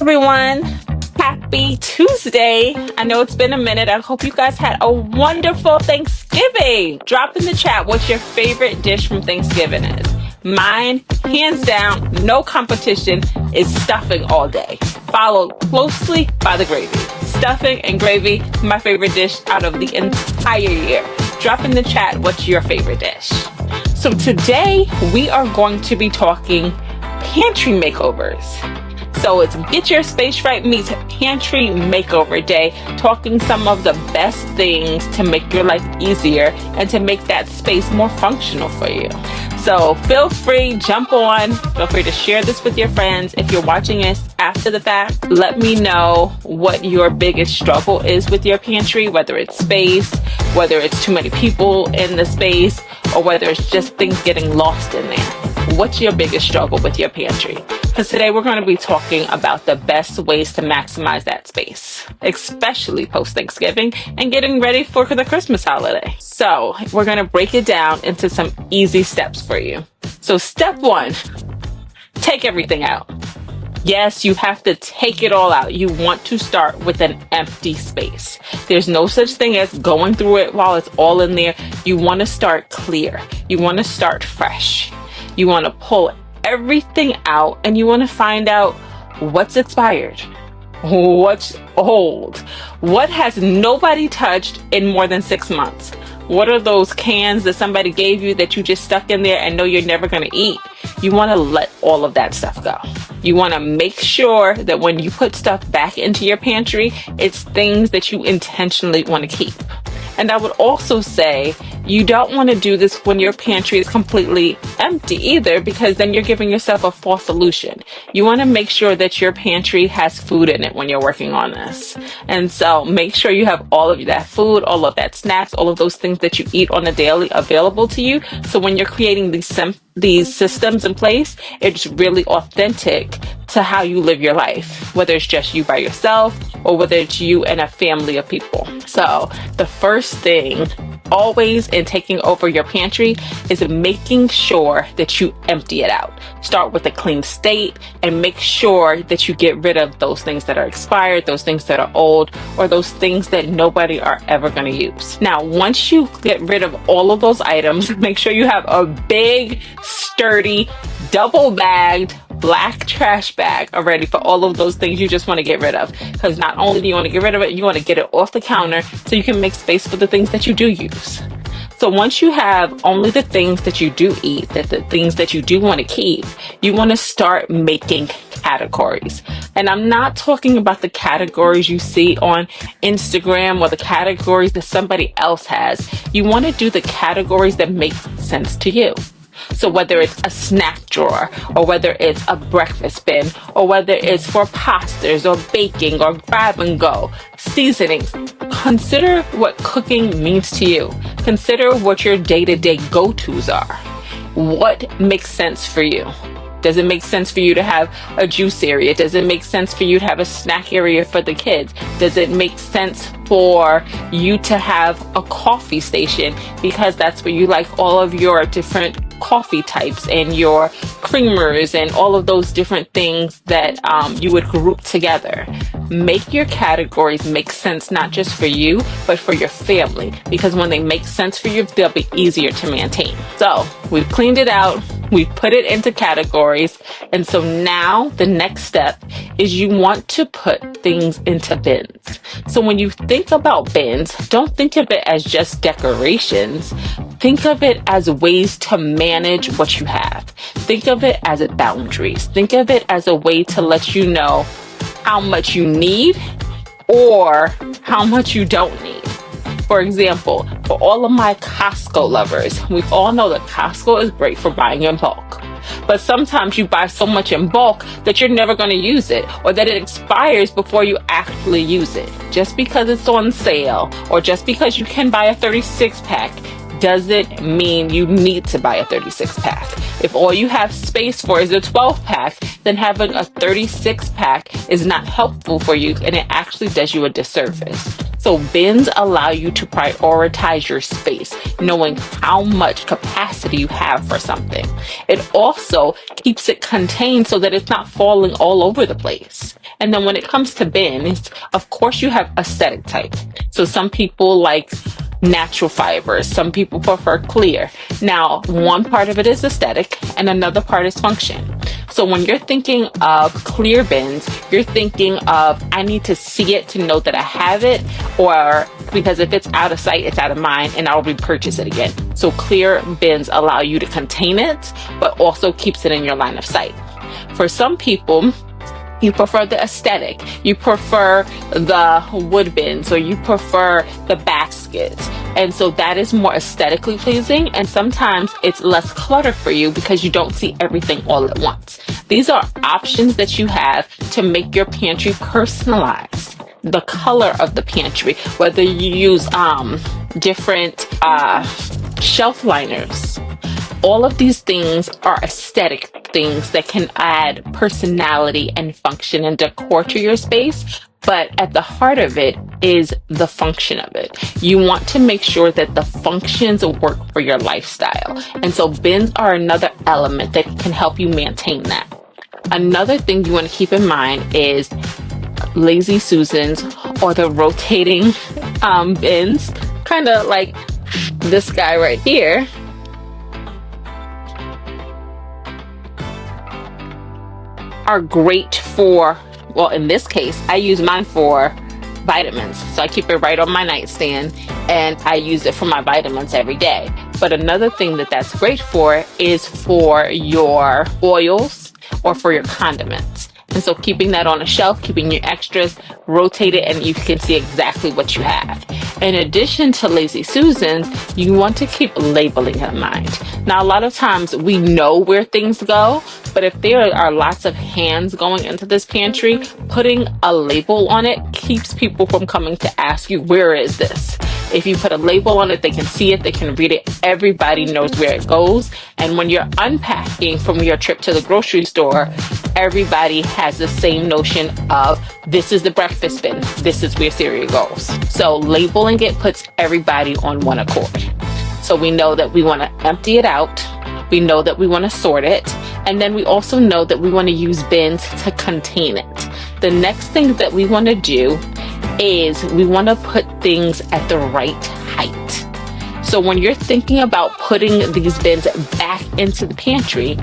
Everyone. Happy Tuesday. I know it's been a minute. I hope you guys had a wonderful Thanksgiving. Drop in the chat what your favorite dish from Thanksgiving is. Mine, hands down, no competition, is stuffing all day, followed closely by the gravy. Stuffing and gravy, my favorite dish out of the entire year. Drop in the chat what's your favorite dish. So today we are going to be talking pantry makeovers. So it's Get Your Space Right meets Pantry Makeover Day, talking some of the best things to make your life easier and to make that space more functional for you. So feel free, jump on, feel free to share this with your friends. If you're watching this after the fact, let me know what your biggest struggle is with your pantry, whether it's space, whether it's too many people in the space, or whether it's just things getting lost in there. What's your biggest struggle with your pantry? Because today we're going to be talking about the best ways to maximize that space, especially post-Thanksgiving and getting ready for the Christmas holiday. So we're going to break it down into some easy steps for you. So step one, take everything out. Yes, you have to take it all out. You want to start with an empty space. There's no such thing as going through it while it's all in there. You want to start clear. You want to start fresh. You want to pull everything out and you want to find out what's expired, what's old, what has nobody touched in more than 6 months. What are those cans that somebody gave you that you just stuck in there and know you're never going to eat? You want to let all of that stuff go. You want to make sure that when you put stuff back into your pantry, it's things that you intentionally want to keep. And I would also say you don't want to do this when your pantry is completely empty either, because then you're giving yourself a false solution. You want to make sure that your pantry has food in it when you're working on this. And so make sure you have all of that food, all of that snacks, all of those things that you eat on a daily available to you. So when you're creating these systems in place, it's really authentic to how you live your life, whether it's just you by yourself or whether it's you and a family of people. So the first thing always in taking over your pantry is making sure that you empty it out. Start with a clean state and make sure that you get rid of those things that are expired, those things that are old, or those things that nobody are ever going to use. Now, once you get rid of all of those items, make sure you have a big, sturdy, double-bagged black trash bag already for all of those things you just want to get rid of. Because not only do you want to get rid of it, you want to get it off the counter so you can make space for the things that you do use. So once you have only the things that you do eat, that the things that you do want to keep, you want to start making categories. And I'm not talking about the categories you see on Instagram or the categories that somebody else has. You want to do the categories that make sense to you. So whether it's a snack drawer, or whether it's a breakfast bin, or whether it's for pastas or baking or grab and go, seasonings, consider what cooking means to you. Consider what your day-to-day go-tos are. What makes sense for you? Does it make sense for you to have a juice area? Does it make sense for you to have a snack area for the kids? Does it make sense for you to have a coffee station because that's where you like all of your different coffee types and your creamers and all of those different things that you would group together? Make your categories make sense not just for you, but for your family, because when they make sense for you, they'll be easier to maintain. So we've cleaned it out, we've put it into categories, and so now the next step is you want to put things into bins. So when you think about bins, don't think of it as just decorations. Think of it as ways to manage what you have. Think of it as boundaries. Think of it as a way to let you know how much you need or how much you don't need. For example, for all of my Costco lovers, we all know that Costco is great for buying in bulk. But sometimes you buy so much in bulk that you're never going to use it, or that it expires before you actually use it. Just because it's on sale, or just because you can buy a 36 pack, doesn't mean you need to buy a 36 pack. If all you have space for is a 12 pack, then having a 36 pack is not helpful for you, and it actually does you a disservice. So bins allow you to prioritize your space, knowing how much capacity you have for something. It also keeps it contained so that it's not falling all over the place. And then when it comes to bins, of course you have aesthetic type. So some people like natural fibers, some people prefer clear. Now, one part of it is aesthetic and another part is function. So when you're thinking of clear bins, you're thinking of, I need to see it to know that I have it, or because if it's out of sight, it's out of mind, and I'll repurchase it again. So clear bins allow you to contain it, but also keeps it in your line of sight. For some people, you prefer the aesthetic, you prefer the wood bins, or you prefer the baskets. And so that is more aesthetically pleasing. And sometimes it's less clutter for you because you don't see everything all at once. These are options that you have to make your pantry personalized. The color of the pantry, whether you use different shelf liners. All of these things are aesthetic things that can add personality and function and decor to your space. But at the heart of it is the function of it. You want to make sure that the functions work for your lifestyle. And so bins are another element that can help you maintain that. Another thing you want to keep in mind is Lazy Susans, or the rotating bins, kind of like this guy right here. Are great for, well, in this case, I use mine for vitamins. So I keep it right on my nightstand and I use it for my vitamins every day. But another thing that that's great for is for your oils or for your condiments. And so keeping that on a shelf, keeping your extras, rotate it, and you can see exactly what you have. In addition to Lazy Susans, you want to keep labeling in mind. Now, a lot of times we know where things go, but if there are lots of hands going into this pantry, putting a label on it keeps people from coming to ask you, where is this? If you put a label on it, they can see it, they can read it, everybody knows where it goes. And when you're unpacking from your trip to the grocery store, everybody has the same notion of, this is the breakfast bin, this is where cereal goes. So labeling it puts everybody on one accord. So we know that we want to empty it out, we know that we want to sort it, and then we also know that we want to use bins to contain it. The next thing that we want to do is we want to put things at the right height. So when you're thinking about putting these bins back into the pantry,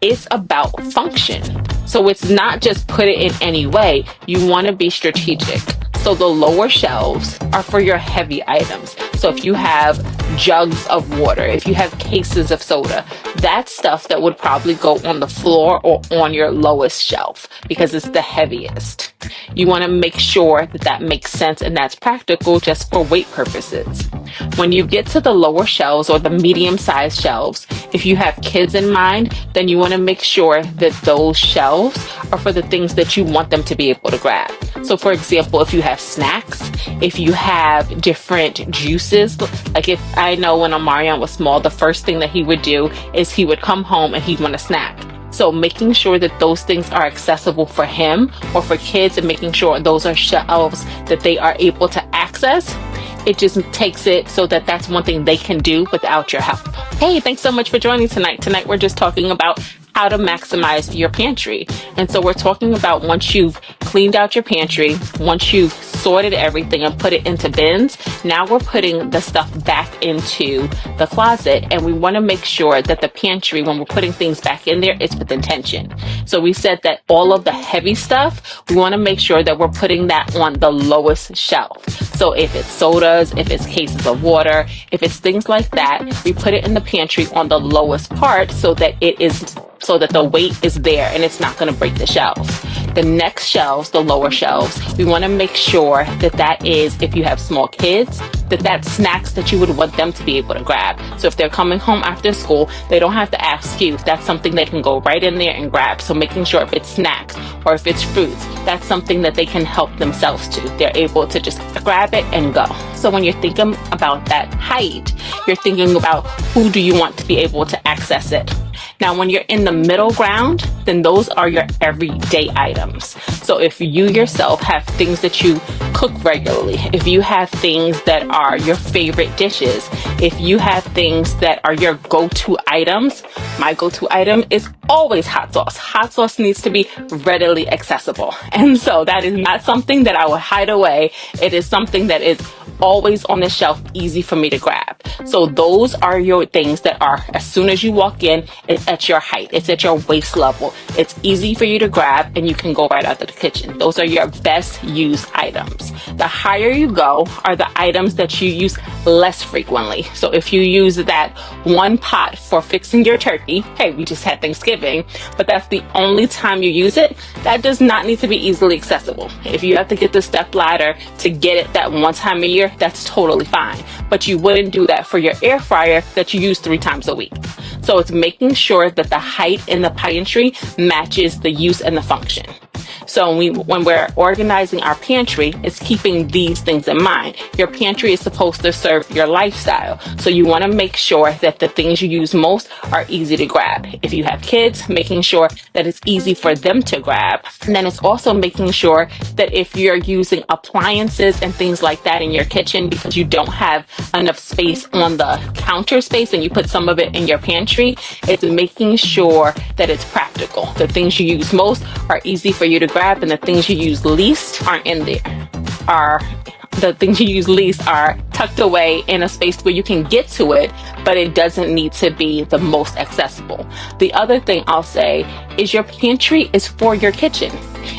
it's about function. So it's not just put it in any way. You want to be strategic. So the lower shelves are for your heavy items. So if you have jugs of water, if you have cases of soda, that's stuff that would probably go on the floor or on your lowest shelf because it's the heaviest. You want to make sure that that makes sense and that's practical just for weight purposes. When you get to the lower shelves or the medium-sized shelves, if you have kids in mind, then you want to make sure that those shelves are for the things that you want them to be able to grab. So for example, if you have snacks, if you have different juices, like if I know when Omarion was small, the first thing that he would do is he would come home and he'd want a snack. So making sure that those things are accessible for him or for kids and making sure those are shelves that they are able to access, it just takes it so that that's one thing they can do without your help. Hey, thanks so much for joining tonight. Tonight we're just talking about how to maximize your pantry. And so we're talking about once you've cleaned out your pantry, once you've sorted everything and put it into bins, now we're putting the stuff back into the closet. And we want to make sure that the pantry, when we're putting things back in there, it's with intention. So we said that all of the heavy stuff, we want to make sure that we're putting that on the lowest shelf. So if it's sodas, if it's cases of water, if it's things like that, we put it in the pantry on the lowest part so that the weight is there and it's not going to break the shelves. The next shelves, the lower shelves, we want to make sure that that is, if you have small kids, that's snacks that you would want them to be able to grab. So if they're coming home after school, they don't have to ask you. That's something they can go right in there and grab. So making sure if it's snacks or if it's fruits, that's something that they can help themselves to. They're able to just grab it and go. So when you're thinking about that height, you're thinking about who do you want to be able to access it. Now, when you're in the middle ground, then those are your everyday items. So if you yourself have things that you cook regularly, if you have things that are your favorite dishes, if you have things that are your go-to items, my go-to item is always hot sauce. Hot sauce needs to be readily accessible. And so that is not something that I will hide away. It is something that is always on the shelf, easy for me to grab. So those are your things that are, as soon as you walk in, it's at your height, it's at your waist level. It's easy for you to grab and you can go right out to the kitchen. Those are your best used items. The higher you go are the items that you use less frequently. So if you use that one pot for fixing your turkey, hey, we just had Thanksgiving, but that's the only time you use it, that does not need to be easily accessible. If you have to get the step ladder to get it that one time a year, that's totally fine. But you wouldn't do that for your air fryer that you use 3 times a week. So it's making sure that the height in the pantry matches the use and the function. So when we're organizing our pantry, it's keeping these things in mind. Your pantry is supposed to serve your lifestyle. So you want to make sure that the things you use most are easy to grab. If you have kids, making sure that it's easy for them to grab. And then it's also making sure that if you're using appliances and things like that in your kitchen because you don't have enough space on the counter space and you put some of it in your pantry, it's making sure that it's practical. The things you use most are easy for you to grab, and the things you use least aren't in there. The things you use least are tucked away in a space where you can get to it, but it doesn't need to be the most accessible. The other thing I'll say is your pantry is for your kitchen.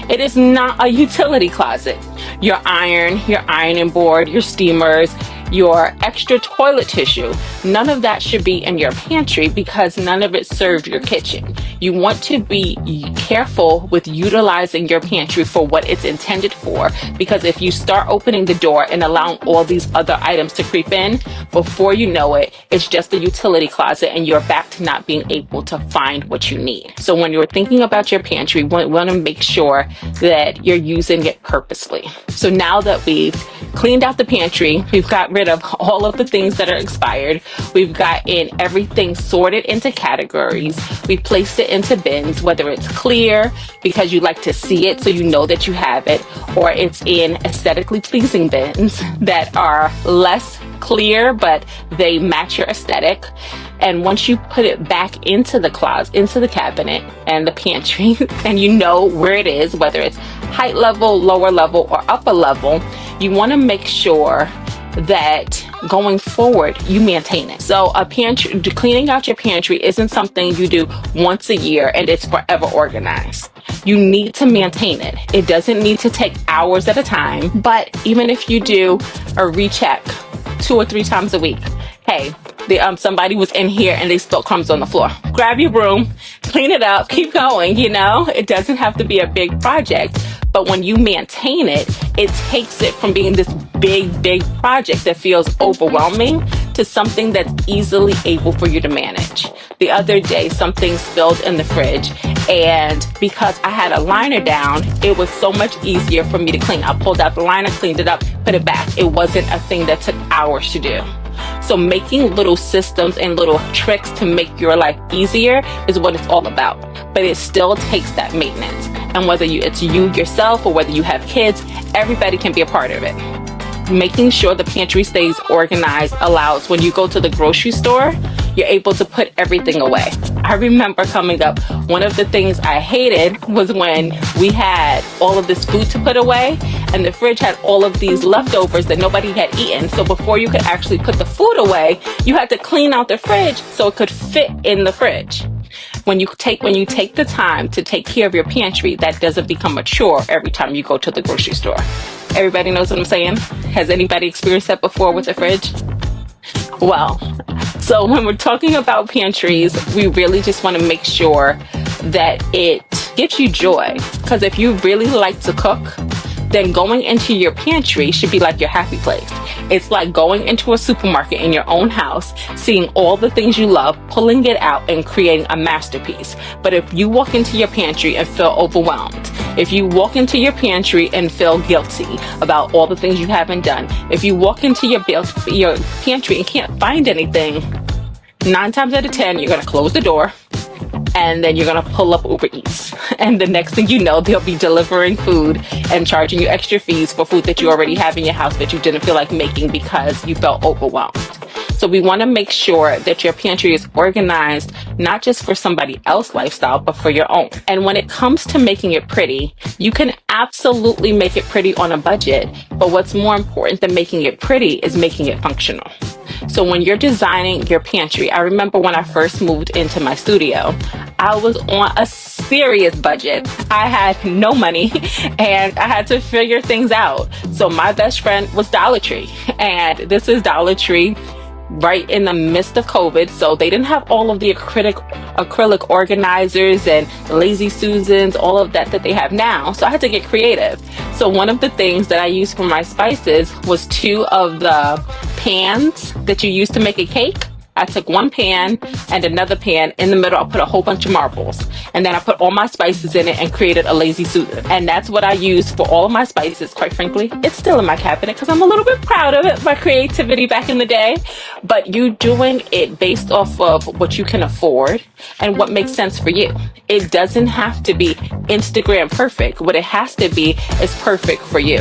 It is not a utility closet. Your ironing board, your steamers, your extra toilet tissue, none of that should be in your pantry because none of it serves your kitchen. You want to be careful with utilizing your pantry for what it's intended for, because if you start opening the door and allowing all these other items to creep in, before you know it, it's just a utility closet and you're back to not being able to find what you need. So when you're thinking about your pantry, we want to make sure that you're using it purposely. So now that we've cleaned out the pantry, we've got rid of all of the things that are expired, we've gotten everything sorted into categories, we placed it into bins, whether it's clear because you like to see it so you know that you have it, or it's in aesthetically pleasing bins that are less clear but they match your aesthetic. And once you put it back into the closet, into the cabinet and the pantry, and you know where it is, whether it's height level, lower level, or upper level, you want to make sure that going forward you maintain it. So cleaning out your pantry isn't something you do once a year and it's forever organized. You need to maintain it. It doesn't need to take hours at a time, but even if you do a recheck 2 or 3 times a week, hey, somebody was in here and they spilled crumbs on the floor. Grab your broom, clean it up, keep going, It doesn't have to be a big project, but when you maintain it, it takes it from being this big project that feels overwhelming to something that's easily able for you to manage. The other day, something spilled in the fridge, and because I had a liner down, it was so much easier for me to clean. I pulled out the liner, cleaned it up, put it back. It wasn't a thing that took hours to do. So making little systems and little tricks to make your life easier is what it's all about. But it still takes that maintenance. And whether it's you yourself or whether you have kids, everybody can be a part of it. Making sure the pantry stays organized allows when you go to the grocery store, you're able to put everything away. I remember coming up, one of the things I hated was when we had all of this food to put away and the fridge had all of these leftovers that nobody had eaten. So before you could actually put the food away, you had to clean out the fridge so it could fit in the fridge. When you take the time to take care of your pantry, that doesn't become a chore every time you go to the grocery store. Everybody knows what I'm saying? Has anybody experienced that before with the fridge? Well, so when we're talking about pantries, we really just want to make sure that it gives you joy. Because if you really like to cook, then going into your pantry should be like your happy place. It's like going into a supermarket in your own house, seeing all the things you love, pulling it out and creating a masterpiece. But if you walk into your pantry and feel overwhelmed, if you walk into your pantry and feel guilty about all the things you haven't done, if you walk into your pantry and can't find anything, 9 times out of 10, you're going to close the door and then you're going to pull up Uber Eats. And the next thing you know, they'll be delivering food and charging you extra fees for food that you already have in your house that you didn't feel like making because you felt overwhelmed. So we want to make sure that your pantry is organized, not just for somebody else's lifestyle, but for your own. And when it comes to making it pretty, you can absolutely make it pretty on a budget. But what's more important than making it pretty is making it functional. So when you're designing your pantry, I remember when I first moved into my studio, I was on a serious budget. I had no money and I had to figure things out. So my best friend was Dollar Tree, and this is Dollar Tree right in the midst of COVID. So they didn't have all of the acrylic organizers and Lazy Susans, all of that they have now. So I had to get creative. So one of the things that I used for my spices was 2 of the pans that you use to make a cake. I took one pan and another pan. In the middle, I put a whole bunch of marbles. And then I put all my spices in it and created a Lazy Susan. And that's what I use for all of my spices. Quite frankly, it's still in my cabinet because I'm a little bit proud of it, my creativity back in the day. But you doing it based off of what you can afford and what makes sense for you. It doesn't have to be Instagram perfect. What it has to be is perfect for you.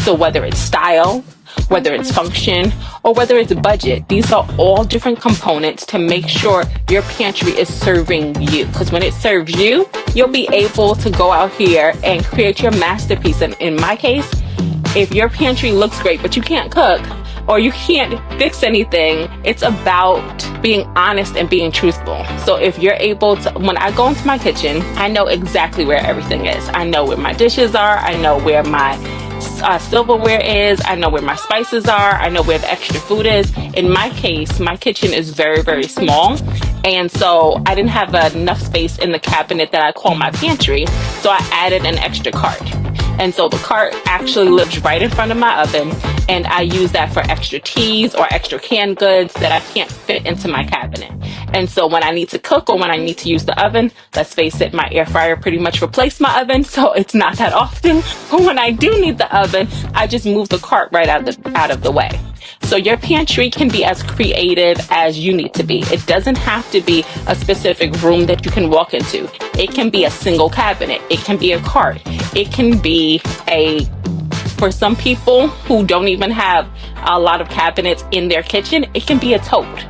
So whether it's style, whether it's function, or whether it's budget, these are all different components to make sure your pantry is serving you. Because when it serves you, you'll be able to go out here and create your masterpiece. And in my case, if your pantry looks great, but you can't cook or you can't fix anything, it's about being honest and being truthful. So if you're able to, when I go into my kitchen, I know exactly where everything is. I know where my dishes are. I know where my silverware is. I know where my spices are. I know where the extra food is. In my case, my kitchen is very, very small. And so I didn't have enough space in the cabinet that I call my pantry. So I added an extra cart. And so the cart actually lives right in front of my oven. And I use that for extra teas or extra canned goods that I can't fit into my cabinet. And so when I need to cook or when I need to use the oven, let's face it, my air fryer pretty much replaced my oven. So it's not that often. But when I do need the oven, I just move the cart right out of the way. So your pantry can be as creative as you need to be. It doesn't have to be a specific room that you can walk into. It can be a single cabinet. It can be a cart. It can be for some people who don't even have a lot of cabinets in their kitchen, it can be a tote.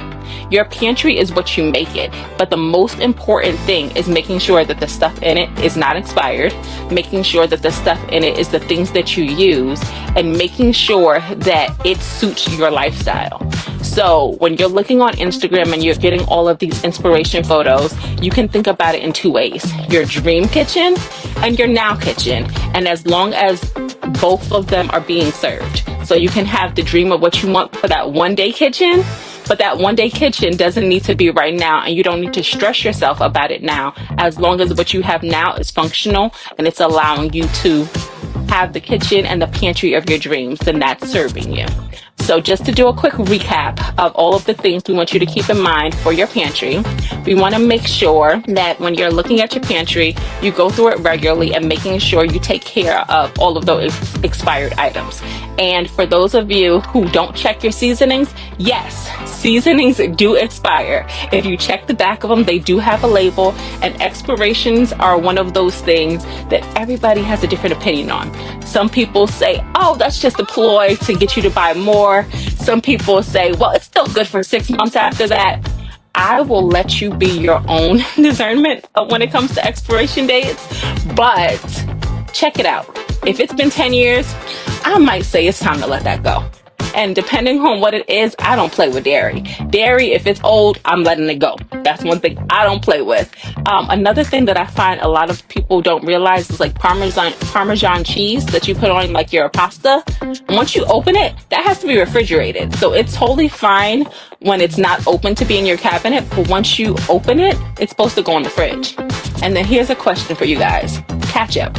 Your pantry is what you make it, but the most important thing is making sure that the stuff in it is not expired, making sure that the stuff in it is the things that you use, and making sure that it suits your lifestyle. So when you're looking on Instagram and you're getting all of these inspiration photos, you can think about it in 2 ways: your dream kitchen and your now kitchen. And as long as both of them are being served, so you can have the dream of what you want for that one day kitchen, but that one day kitchen doesn't need to be right now, and you don't need to stress yourself about it now. As long as what you have now is functional and it's allowing you to have the kitchen and the pantry of your dreams, then that's serving you. So just to do a quick recap of all of the things we want you to keep in mind for your pantry, we want to make sure that when you're looking at your pantry, you go through it regularly and making sure you take care of all of those expired items. And for those of you who don't check your seasonings, yes, seasonings do expire. If you check the back of them, they do have a label, and expirations are one of those things that everybody has a different opinion on. Some people say, oh, that's just a ploy to get you to buy more. Some people say, well, it's still good for 6 months after that. I will let you be your own discernment when it comes to expiration dates, but check it out. If it's been 10 years, I might say it's time to let that go. And depending on what it is, I don't play with dairy. Dairy, if it's old, I'm letting it go. That's one thing I don't play with. Another thing that I find a lot of people don't realize is like Parmesan cheese that you put on like your pasta. Once you open it, that has to be refrigerated. So it's totally fine when it's not open to be in your cabinet, but once you open it, it's supposed to go in the fridge. And then here's a question for you guys. Ketchup.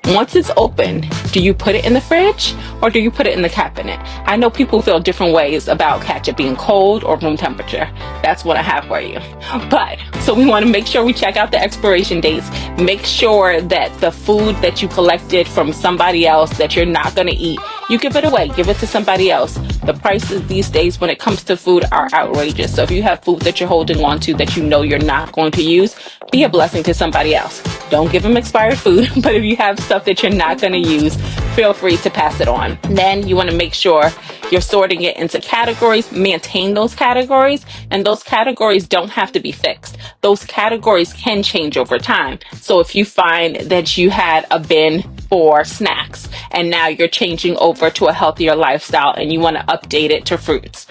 Once it's open, do you put it in the fridge or do you put it in the cabinet? I know people feel different ways about ketchup being cold or room temperature. That's what I have for you. But so we want to make sure we check out the expiration dates. Make sure that the food that you collected from somebody else that you're not going to eat, you give it away, give it to somebody else. The prices these days when it comes to food are outrageous. So if you have food that you're holding on to that you know you're not going to use, be a blessing to somebody else. Don't give them expired food, but if you have stuff that you're not going to use, feel free to pass it on. Then you want to make sure you're sorting it into categories, maintain those categories, and those categories don't have to be fixed. Those categories can change over time. So if you find that you had a bin for snacks and now you're changing over to a healthier lifestyle and you want to update it to fruits,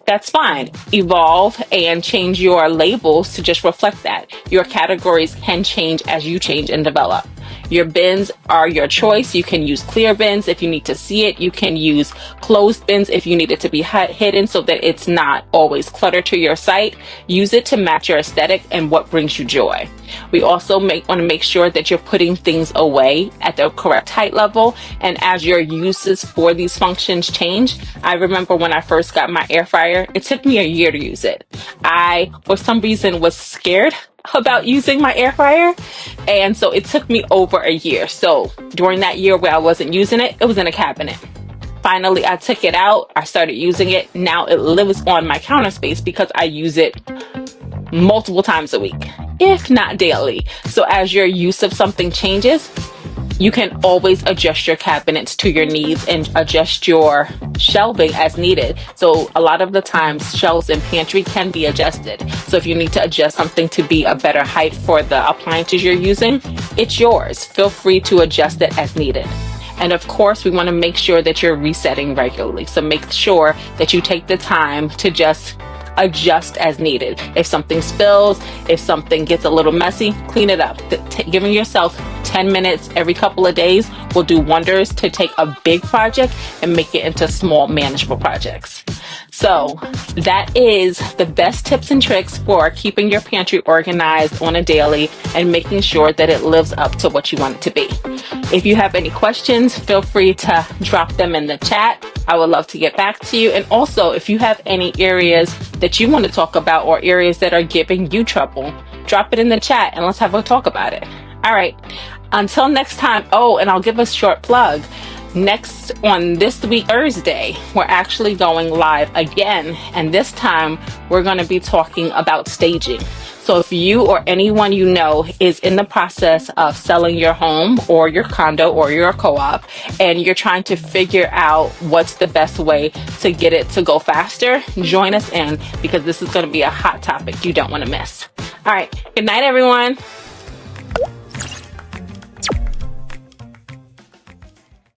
that's fine. Evolve and change your labels to just reflect that. Your categories can change as you change and develop. Your bins are your choice. You can use clear bins if you need to see it. You can use closed bins if you need it to be hidden so that it's not always cluttered to your site. Use it to match your aesthetic and what brings you joy. We also want to make sure that you're putting things away at the correct height level. And as your uses for these functions change, I remember when I first got my air fryer, it took me a year to use it. I, for some reason, was scared about using my air fryer. And so it took me over a year. So during that year where I wasn't using it, it was in a cabinet. Finally, I took it out. I started using it. Now it lives on my counter space because I use it multiple times a week, if not daily. So as your use of something changes, you can always adjust your cabinets to your needs and adjust your shelving as needed. So a lot of the times shelves in pantry can be adjusted. So if you need to adjust something to be a better height for the appliances you're using, it's yours. Feel free to adjust it as needed. And of course, we want to make sure that you're resetting regularly. So make sure that you take the time to just adjust as needed. If something spills, if something gets a little messy, clean it up. Giving yourself 10 minutes every couple of days will do wonders to take a big project and make it into small, manageable projects. So that is the best tips and tricks for keeping your pantry organized on a daily and making sure that it lives up to what you want it to be. If you have any questions, feel free to drop them in the chat. I would love to get back to you. And also, if you have any areas that you want to talk about or areas that are giving you trouble, drop it in the chat and let's have a talk about it. All right. Until next time. Oh, and I'll give a short plug. Next on this week, Thursday, we're actually going live again. And this time we're going to be talking about staging. So if you or anyone you know is in the process of selling your home or your condo or your co-op, and you're trying to figure out what's the best way to get it to go faster, join us in because this is going to be a hot topic you don't want to miss. All right. Good night, everyone.